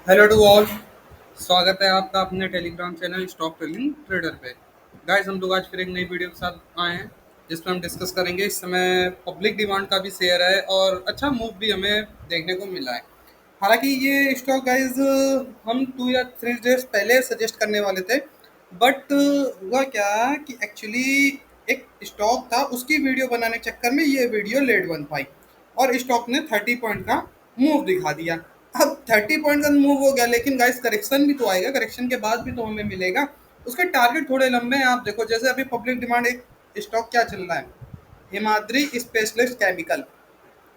Hello to all. स्वागत है आपका अपने Telegram channel stock trading trader पे। गाइस, हम लोग आज फिर एक नई वीडियो के साथ आए हैं जिसमें हम डिस्कस करेंगे। इस समय पब्लिक डिमांड का भी शेयर है और अच्छा मूव भी हमें देखने को मिला है। हालांकि ये स्टॉक गाइस हम 2 या 3 डेज पहले सजेस्ट करने वाले थे, बट हुआ क्या कि एक्चुअली एक स्टॉक था, उसकी वीडियो बनाने के चक्कर में ये वीडियो लेट बन पाई और स्टॉक ने 30 पॉइंट का मूव दिखा दिया। अब 30 पॉइंट का मूव हो गया, लेकिन गाइस करेक्शन भी तो आएगा, करेक्शन के बाद भी तो हमें मिलेगा। उसके टारगेट थोड़े लंबे हैं। आप देखो, जैसे अभी पब्लिक डिमांड एक स्टॉक क्या चल रहा है, हिमाद्री स्पेशलिस्ट केमिकल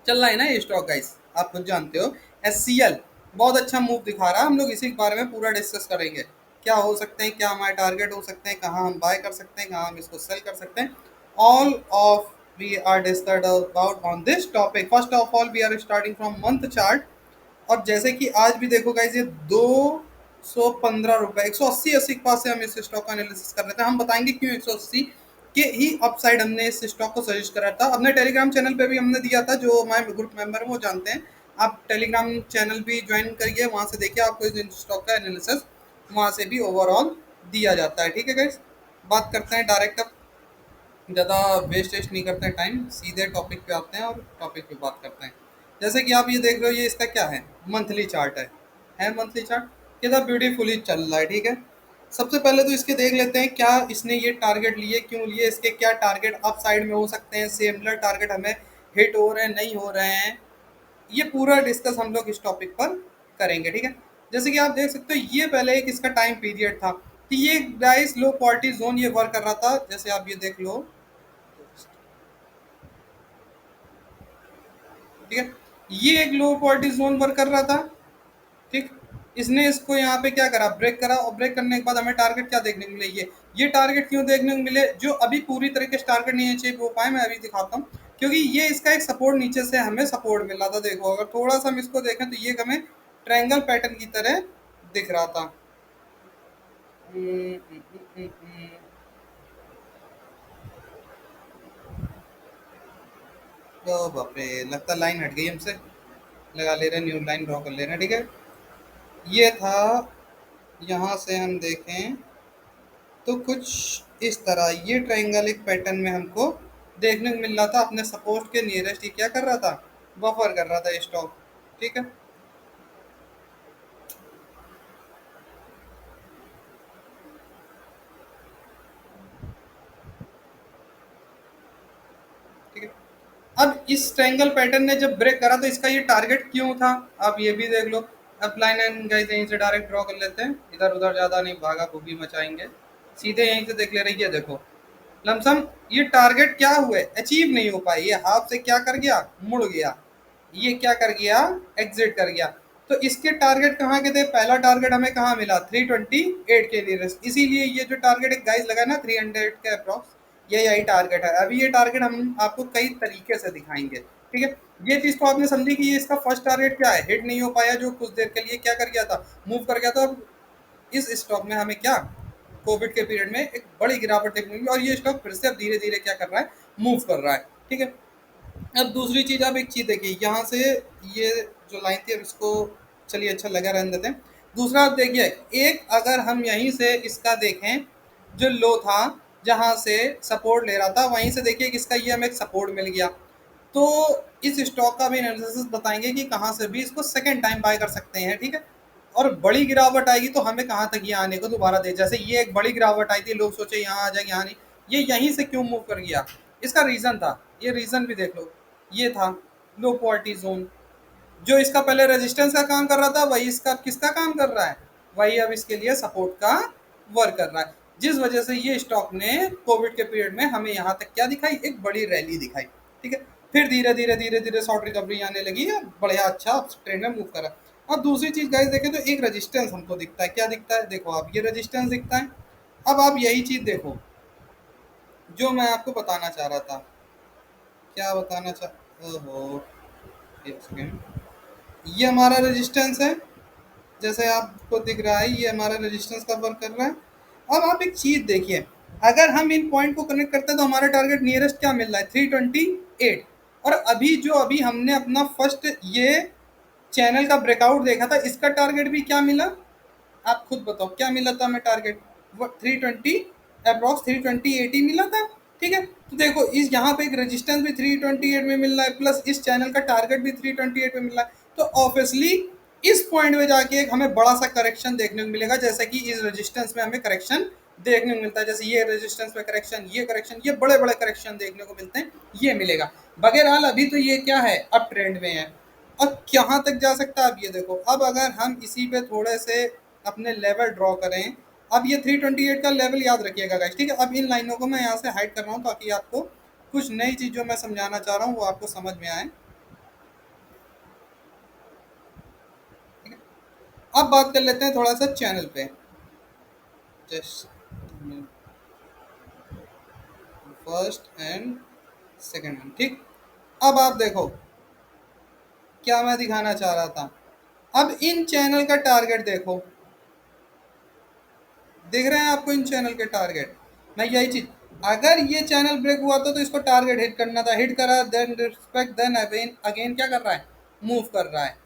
चल रहा है ना ये स्टॉक गाइस, आप खुद जानते हो। SCL बहुत अच्छा मूव दिखा रहा है। हम लोग इसी के बारे में पूरा डिस्कस करेंगे, क्या हो सकते हैं, क्या हमारे टारगेट हो सकते हैं, कहाँ हम बाय कर सकते हैं, कहाँ हम इसको सेल कर सकते हैं। All of we are discussed about on this topic. First of all we are starting from month chart. और जैसे कि आज भी देखो गाइज, ये 215 रुपए 180 के पास से हम इस स्टॉक का एनालिसिस कर रहे थे। हम बताएंगे क्यों 180 के ही अपसाइड हमने इस स्टॉक को सजेस्ट करा था। अपने टेलीग्राम चैनल पे भी हमने दिया था, जो हमारे ग्रुप मेंबर हैं वो जानते हैं। आप टेलीग्राम चैनल भी ज्वाइन करिए, वहां से देखिए, आपको इस स्टॉक का एनालिसिस वहां से भी ओवरऑल दिया जाता है। ठीक है गाइज, बात करते हैं डायरेक्ट। अब ज़्यादा वेस्ट वेस्ट नहीं करते हैं टाइम, सीधे टॉपिक पे आते हैं और टॉपिक पे बात करते हैं। जैसे कि आप ये देख रहे हो, ये इसका क्या मंथली चार्ट है मंथली चार्ट कितना ब्यूटीफुली चल रहा है। ठीक है, सबसे पहले तो इसके देख लेते हैं क्या इसने ये टारगेट लिए, क्यों लिए, इसके क्या टारगेट अप साइड में हो सकते हैं, सिमिलर टारगेट हमें हिट हो रहे हैं, नहीं हो रहे हैं। ये पूरा डिस्कस हम लोग इस टॉपिक पर करेंगे। ठीक है, जैसे कि आप देख सकते हो, ये पहले एक इसका टाइम पीरियड था, तो ये गाइस लो क्वालिटी जोन ये वर्क कर रहा था। जैसे आप ये देख लो, ठीक है, ये एक लो क्वालिटी जोन वर्क कर रहा था। ठीक, इसने इसको यहाँ पे क्या करा, ब्रेक करा, और ब्रेक करने के बाद हमें टारगेट क्या देखने को मिले, ये टारगेट क्यों देखने को मिले, जो अभी पूरी तरीके से टारगेट नहीं अचीव हो पाए। मैं अभी दिखाता हूँ, क्योंकि ये इसका एक सपोर्ट नीचे से हमें सपोर्ट मिल रहा था। देखो, अगर थोड़ा सा हम इसको देखें तो ये हमें ट्रायंगल पैटर्न की तरह दिख रहा था। हम्म, हम्म, हम्म, हम्म, ओ बाप रे, लगता लाइन हट गई हमसे। लगा ले रहे, न्यू लाइन ड्रॉ कर ले रहे हैं। ठीक है, ये था, यहाँ से हम देखें तो कुछ इस तरह ये ट्रायंगल एक पैटर्न में हमको देखने को मिल रहा था। अपने सपोर्ट के नियरेस्ट ही क्या कर रहा था, बफर कर रहा था स्टॉक। ठीक है, ठीक है। अब इस ट्रायंगल पैटर्न ने जब ब्रेक करा तो इसका ये टारगेट क्यों था, आप ये भी देख लो। अब लाइन एंड गाइस यहीं से डायरेक्ट ड्रॉ कर लेते हैं, इधर उधर ज़्यादा नहीं भागा भूगी मचाएंगे, सीधे यहीं से देख ले रही है। देखो, लमसम ये टारगेट क्या हुए, अचीव नहीं हो पाए, ये हाफ से क्या कर गया, मुड़ गया। ये क्या कर गया, एग्जिट कर गया। तो इसके टारगेट कहाँ के थे, पहला टारगेट हमें कहाँ मिला, 328 के नियरेस्ट। इसीलिए ये जो टारगेट एक गाइस लगा ना 300 के अप्रॉक्स, ये यही टारगेट है। अभी ये टारगेट हम आपको कई तरीके से दिखाएंगे। ठीक है, ये चीज तो आपने समझी कि ये इसका फर्स्ट टारगेट क्या है, हिट नहीं हो पाया, जो कुछ देर के लिए क्या कर गया था, मूव कर गया था। अब इस स्टॉक में हमें क्या, कोविड के पीरियड में एक बड़ी गिरावट देखने मिली, और ये स्टॉक फिर से अब धीरे धीरे क्या कर रहा है, मूव कर रहा है। ठीक है, अब दूसरी चीज, आप एक चीज देखिए यहाँ से, ये जो लाइन थी, अब इसको चलिए अच्छा लगा रहने देते हैं। दूसरा आप देखिए, एक अगर हम यहीं से इसका देखें, जो लो था जहाँ से सपोर्ट ले रहा था, वहीं से देखिए कि इसका ये हमें एक सपोर्ट मिल गया। तो इस स्टॉक का भी एनालिसिस बताएंगे कि कहाँ से भी इसको सेकेंड टाइम बाय कर सकते हैं। ठीक है, और बड़ी गिरावट आएगी तो हमें कहाँ तक ये आने को दोबारा दे, जैसे ये एक बड़ी गिरावट आई थी, लोग सोचे यहाँ आ जाएगी, यहाँ नहीं, ये यहीं से क्यों मूव कर गया, इसका रीज़न था। ये रीज़न भी देख लो, ये था लो क्वालिटी जोन, जो इसका पहले रेजिस्टेंस का काम कर रहा था, वही इसका किसका काम कर रहा है, वही अब इसके लिए सपोर्ट का वर्क कर रहा है। जिस वजह से ये स्टॉक ने कोविड के पीरियड में हमें यहाँ तक क्या दिखाई, एक बड़ी रैली दिखाई। ठीक है, फिर धीरे धीरे धीरे धीरे शॉर्ट रिकवरी आने लगी है, बढ़िया अच्छा ट्रेंड में मूव करा। और दूसरी चीज गाइस देखें तो एक रेजिस्टेंस हमको दिखता है, क्या दिखता है, देखो आप, ये रेजिस्टेंस दिखता है। अब आप यही चीज देखो, जो मैं आपको बताना चाह रहा था, क्या बताना चाह, ओहो, एक सेकेंड, ये हमारा रेजिस्टेंस है, जैसे आपको दिख रहा है, ये हमारा रेजिस्टेंस का वर्क कर रहा है। अब आप एक चीज देखिए, अगर हम इन पॉइंट को कनेक्ट करते हैं तो हमारा टारगेट नियरेस्ट क्या मिल रहा है, 328। और अभी जो अभी हमने अपना फर्स्ट ये चैनल का ब्रेकआउट देखा था, इसका टारगेट भी क्या मिला, आप खुद बताओ क्या मिला था हमें टारगेट, 320, अप्रॉक्स 320 मिला था। ठीक है, तो देखो इस यहाँ पे एक रेजिस्टेंस भी 328 में मिल रहा है, प्लस इस चैनल का टारगेट भी 328 में मिल रहा है, तो ऑब्वियसली इस पॉइंट में जाके एक हमें बड़ा सा करेक्शन देखने को मिलेगा, जैसे कि इस रेजिस्टेंस में हमें करेक्शन देखने को मिलता है, जैसे ये रेजिस्टेंस पे करेक्शन, ये करेक्शन, ये बड़े बड़े करेक्शन देखने को मिलते हैं, ये मिलेगा। बहरहाल अभी तो ये क्या है, अप ट्रेंड में है। अब कहाँ तक जा सकता है, अब ये देखो, अब अगर हम इसी पे थोड़े से अपने लेवल ड्रॉ करें, अब ये 328 का लेवल याद रखिएगा गाइस, ठीक है। अब इन लाइनों को मैं यहाँ से हाइड कर रहा हूँ ताकि आपको कुछ नई चीज़ जो मैं समझाना चाह रहा हूँ वो आपको समझ में आए, ठीक है। अब बात कर लेते हैं थोड़ा सा चैनल पे, just first and second one, ठीक। अब आप देखो क्या मैं दिखाना चाह रहा था, अब इन चैनल का टारगेट देखो, दिख रहे हैं आपको इन चैनल के टारगेट, मैं यही चीज, अगर ये चैनल ब्रेक हुआ था तो इसको टारगेट हिट करना था, हिट करा, then respect, then again again क्या कर रहा है, मूव कर रहा है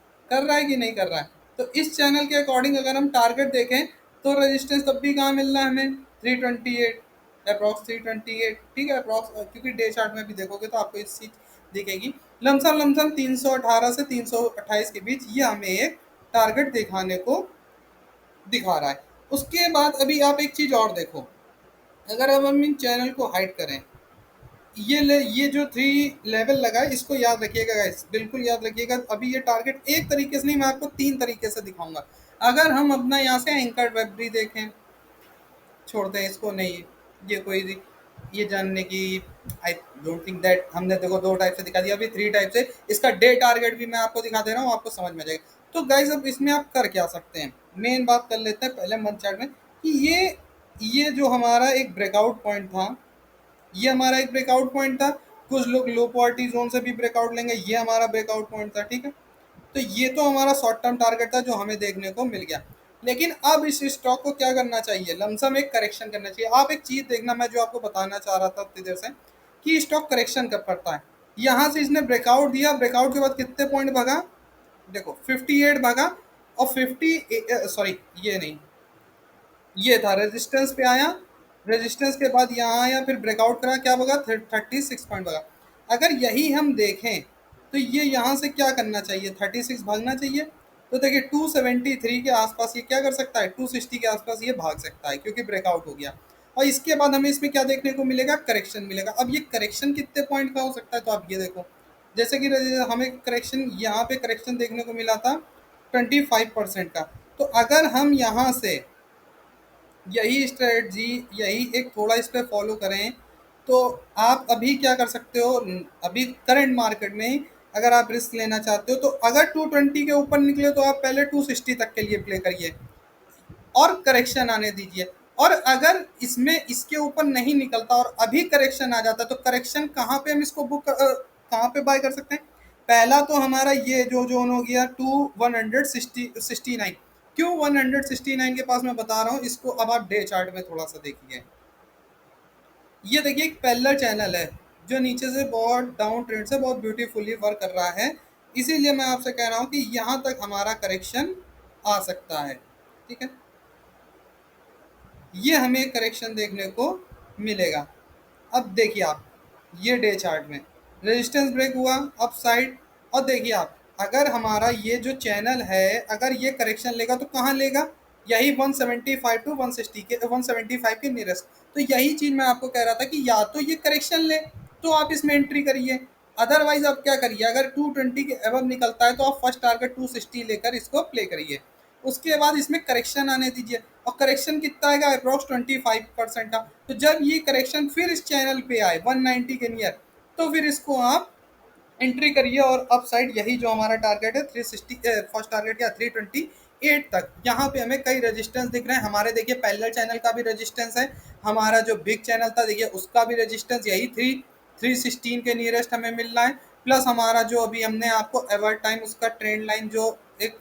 कि नहीं कर रहा है। तो इस चैनल के अकॉर्डिंग अगर हम टारगेट देखें तो रेजिस्टेंस तब भी कहाँ मिल रहा है हमें, 328, अप्रॉक्स 328, ठीक है अप्रॉक्स, क्योंकि डे चार्ट में भी देखोगे तो आपको इस चीज दिखेगी, लमसम लमसम 318 से 328 के बीच ये हमें एक टारगेट दिखाने को दिखा रहा है। उसके बाद अभी आप एक चीज और देखो, अगर अब हम इन चैनल को हाइड करें, ये जो 3 लेवल लगा है इसको याद रखिएगा गाइस, बिल्कुल याद रखिएगा। अभी ये टारगेट एक तरीके से नहीं, मैं आपको 3 तरीके से दिखाऊंगा। अगर हम अपना यहाँ से एंकर वेब देखें, छोड़ते हैं इसको, नहीं ये कोई ये जानने की, आई डोंट थिंक दैट, हमने देखो 2 टाइप से दिखा दिया, अभी 3 टाइप से, इसका डे टारगेट भी मैं आपको दिखा दे रहा हूँ, आपको समझ में आ जाएगा। तो गाइज अब इसमें आप कर क्या सकते हैं, मेन बात कर लेते हैं पहले मंथ चार्ट में, कि ये जो हमारा एक ब्रेकआउट पॉइंट था, ये हमारा एक ब्रेकआउट पॉइंट था, कुछ लोग लो पॉवर्टी जोन से भी ब्रेकआउट लेंगे, ये हमारा ब्रेकआउट पॉइंट था, ठीक है। तो ये तो हमारा शॉर्ट टर्म टारगेट था जो हमें देखने को मिल गया। लेकिन अब इस स्टॉक को क्या करना चाहिए, लमसम एक करेक्शन करना चाहिए। आप एक चीज देखना, मैं जो आपको बताना चाह रहा था उतनी देर से, कि स्टॉक करेक्शन कब करता है। यहाँ से इसने ब्रेकआउट दिया, ब्रेकआउट के बाद कितने पॉइंट भागा, देखो 58 भागा, और 50, सॉरी ये नहीं, ये था रेजिस्टेंस पे आया, रेजिस्टेंस के बाद यहाँ आया, फिर ब्रेकआउट करा, क्या होगा 36 पॉइंट होगा। अगर यही हम देखें तो ये यहाँ से क्या करना चाहिए, 36 भागना चाहिए। तो देखिए 273 के आसपास ये क्या कर सकता है, 260 के आसपास ये भाग सकता है, क्योंकि ब्रेकआउट हो गया। और इसके बाद हमें इसमें क्या देखने को मिलेगा, करेक्शन मिलेगा। अब ये करेक्शन कितने पॉइंट का हो सकता है, तो आप ये देखो, जैसे कि हमें करेक्शन, यहाँ पे करेक्शन देखने को मिला था 25% का। तो अगर हम यहाँ से यही स्ट्रेटजी, यही एक थोड़ा इस पर फॉलो करें, तो आप अभी क्या कर सकते हो, अभी करंट मार्केट में अगर आप रिस्क लेना चाहते हो, तो अगर 220 के ऊपर निकले तो आप पहले 260 तक के लिए प्ले करिए और करेक्शन आने दीजिए। और अगर इसमें इसके ऊपर नहीं निकलता और अभी करेक्शन आ जाता, तो करेक्शन कहाँ पे हम इसको कहाँ पे बाय कर सकते हैं। पहला तो हमारा ये जो जोन हो गया 169, क्यों 169 के पास मैं बता रहा हूँ इसको, अब आप डे चार्ट में थोड़ा सा देखिए। ये देखिए एक पैरेलल चैनल है जो नीचे से बहुत डाउन ट्रेंड से बहुत ब्यूटीफुली वर्क कर रहा है, इसीलिए मैं आपसे कह रहा हूँ कि यहाँ तक हमारा करेक्शन आ सकता है, ठीक है। ये हमें करेक्शन देखने को मिलेगा। अब देखिए आप, ये डे चार्ट में रेजिस्टेंस ब्रेक हुआ अप साइड, और देखिए आप, अगर हमारा ये जो चैनल है अगर ये करेक्शन लेगा तो कहाँ लेगा, यही 175 टू 160 के 175 के नियरेस्ट। तो यही चीज़ मैं आपको कह रहा था कि या तो ये करेक्शन ले तो आप इसमें एंट्री करिए, अदरवाइज आप क्या करिए, अगर 220 के एबव निकलता है तो आप फर्स्ट टारगेट 260 लेकर इसको प्ले करिए। उसके बाद इसमें करेक्शन आने दीजिए, और करेक्शन कितना आएगा, अप्रॉक्स 25% का। तो जब ये करेक्शन फिर इस चैनल पे आए 190 के नियर, तो फिर इसको आप एंट्री करिए, और अप साइड यही जो हमारा टारगेट है 360, फर्स्ट टारगेट या 328 तक, यहाँ पे हमें कई रेजिस्टेंस दिख रहे हैं हमारे। देखिए पैरेलल चैनल का भी रेजिस्टेंस है, हमारा जो बिग चैनल था देखिए उसका भी रेजिस्टेंस यही 316 के नियरेस्ट हमें मिल रहा है, प्लस हमारा जो अभी हमने आपको एवर टाइम उसका ट्रेंड लाइन जो एक,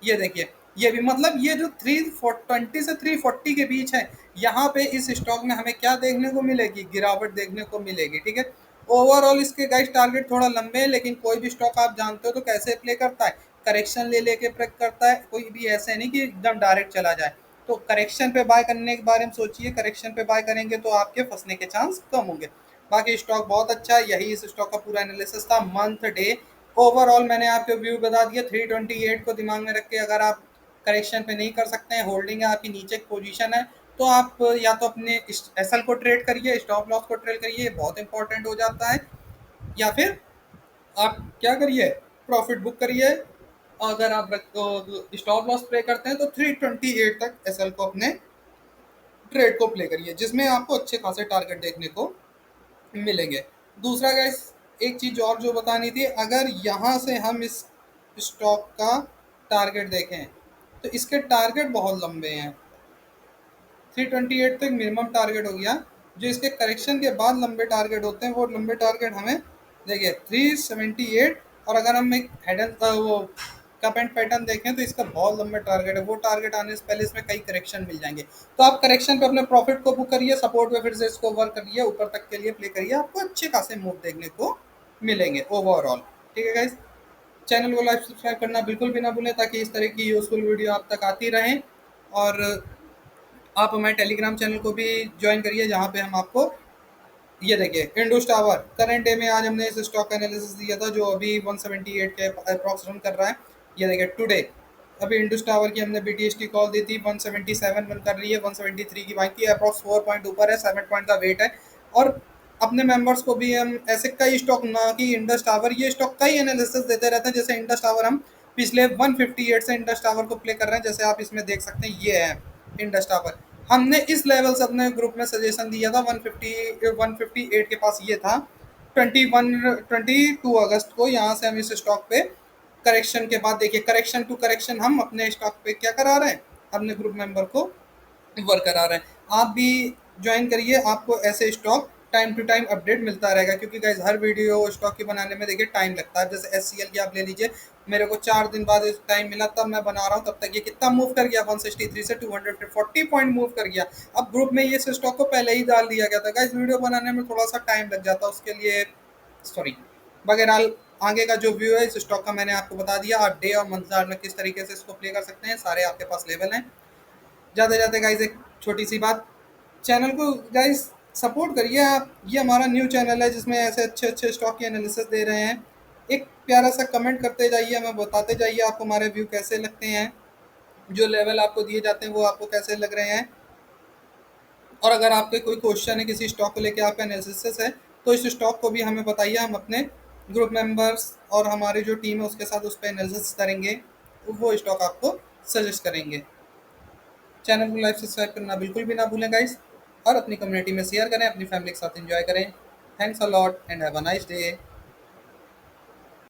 ये देखिए, ये भी मतलब ये जो 320 से 340 के बीच है, यहाँ पे इस स्टॉक में हमें क्या देखने को मिलेगी, गिरावट देखने को मिलेगी, ठीक है। ओवरऑल इसके गाइस टारगेट थोड़ा लंबे हैं, लेकिन कोई भी स्टॉक आप जानते हो तो कैसे प्ले करता है, करेक्शन ले लेके ब्रेक करता है, कोई भी ऐसे नहीं कि एकदम डायरेक्ट चला जाए। तो करेक्शन पे बाय करने के बारे में सोचिए, करेक्शन पे बाय करेंगे तो आपके फंसने के चांस कम होंगे। बाकी स्टॉक बहुत अच्छा है, यही इस स्टॉक का पूरा एनालिसिस था मंथ डे। ओवरऑल मैंने आपको व्यू बता दिया। 328 को दिमाग में रख के अगर आप करेक्शन पे नहीं कर सकते हैं, होल्डिंग है आपकी, नीचे की पोजीशन है, तो आप या तो अपने एसएल को ट्रेड करिए, स्टॉप लॉस को ट्रेड करिए, ये बहुत इंपॉर्टेंट हो जाता है, या फिर आप क्या करिए, प्रॉफिट बुक करिए। अगर आप स्टॉप लॉस प्ले करते हैं तो 328 तक एसएल को अपने ट्रेड को प्ले करिए, जिसमें आपको अच्छे खासे टारगेट देखने को मिलेंगे। दूसरा गाइस, एक चीज और जो बतानी थी, अगर यहाँ से हम इस स्टॉक का टारगेट देखें तो इसके टारगेट बहुत लंबे हैं। 328 तक मिनिमम टारगेट हो गया। जो इसके करेक्शन के बाद लंबे टारगेट होते हैं, वो लंबे टारगेट हमें देखिए 378। और अगर हम एक हेड एंड वो कप एंड पैटर्न देखें तो इसका बहुत लंबे टारगेट है, वो टारगेट आने से पहले इसमें कई करेक्शन मिल जाएंगे। तो आप करेक्शन पे अपने प्रॉफिट को बुक करिए, सपोर्ट पे फिर से इसको वर्क करिए, ऊपर तक के लिए प्ले करिए, आपको अच्छे खासे मूव देखने को मिलेंगे ओवरऑल। ठीक है गाइज, चैनल को लाइक सब्सक्राइब करना बिल्कुल भी ना भूलें, ताकि इस तरह की यूजफुल वीडियो आप तक आती रहें। और आप हमारे टेलीग्राम चैनल को भी ज्वाइन करिए, जहाँ पे हम आपको ये देखिए इंडस टावर करंट डे में आज हमने इस स्टॉक का एनालिसिस दिया था, जो अभी 178 के अप्रॉक्स रन कर रहा है। ये देखिए टुडे अभी इंडस टावर की हमने बीटीएस की कॉल दी थी, 177 रन कर रही है, 173 की बाइक की, अप्रॉक्स 4 पॉइंट ऊपर है, 7 पॉइंट का वेट है। और अपने मेंबर्स को भी हम ऐसे कई स्टॉक, ना कि इंडस टावर, ये स्टॉक कई एनालिसिस देते रहते हैं। जैसे इंडस टावर हम पिछले 158 से इंडस टावर को प्ले कर रहे हैं, जैसे आप इसमें देख सकते हैं, ये है इंडस टावर। हमने इस लेवल से अपने ग्रुप में सजेशन दिया था, 158 के पास ये था 22 अगस्त को। यहाँ से हम इस स्टॉक पे करेक्शन के बाद देखिए, करेक्शन टू करेक्शन हम अपने स्टॉक पे क्या करा रहे हैं, अपने ग्रुप मेंबर को वर्क करा रहे हैं। आप भी ज्वाइन करिए, आपको ऐसे stock time to time update मिलता रहेगा, क्योंकि गाइज हर वीडियो स्टॉक की बनाने में देखिए टाइम लगता है। जैसे एससीएल की आप ले लीजिए, मेरे को 4 दिन बाद टाइम मिला, तब मैं बना रहा हूँ, तब तक ये कितना मूव कर गया, 163 से 240 पॉइंट मूव कर गया। अब ग्रुप में ये स्टॉक को पहले ही डाल दिया गया था गाइज, वीडियो बनाने में थोड़ा सा टाइम लग जाता, उसके लिए सॉरी। बहरहाल आगे का जो व्यू है इस स्टॉक का मैंने आपको बता दिया। आप डे और मंथ में किस तरीके से इसको प्ले कर सकते हैं, सारे आपके पास लेवल हैं। जाते जाते गाइज एक छोटी सी बात, चैनल को गाइज सपोर्ट करिए आप, ये हमारा न्यू चैनल है जिसमें ऐसे अच्छे अच्छे स्टॉक की एनालिसिस दे रहे हैं। एक प्यारा सा कमेंट करते जाइए, हमें बताते जाइए आपको हमारे व्यू कैसे लगते हैं, जो लेवल आपको दिए जाते हैं वो आपको कैसे लग रहे हैं। और अगर आपके कोई क्वेश्चन है किसी स्टॉक को लेकर, आपका एनालिसिस है, तो इस स्टॉक को भी हमें बताइए, हम अपने ग्रुप मेंबर्स और हमारी जो टीम है उसके साथ उस पर एनालिसिस करेंगे, वो स्टॉक आपको सजेस्ट करेंगे। चैनल को लाइक सब्सक्राइब करना बिल्कुल भी ना भूलें गाइस, और अपनी कम्युनिटी में शेयर करें, अपनी फैमिली के साथ एंजॉय करें। Thanks a lot and have a nice day.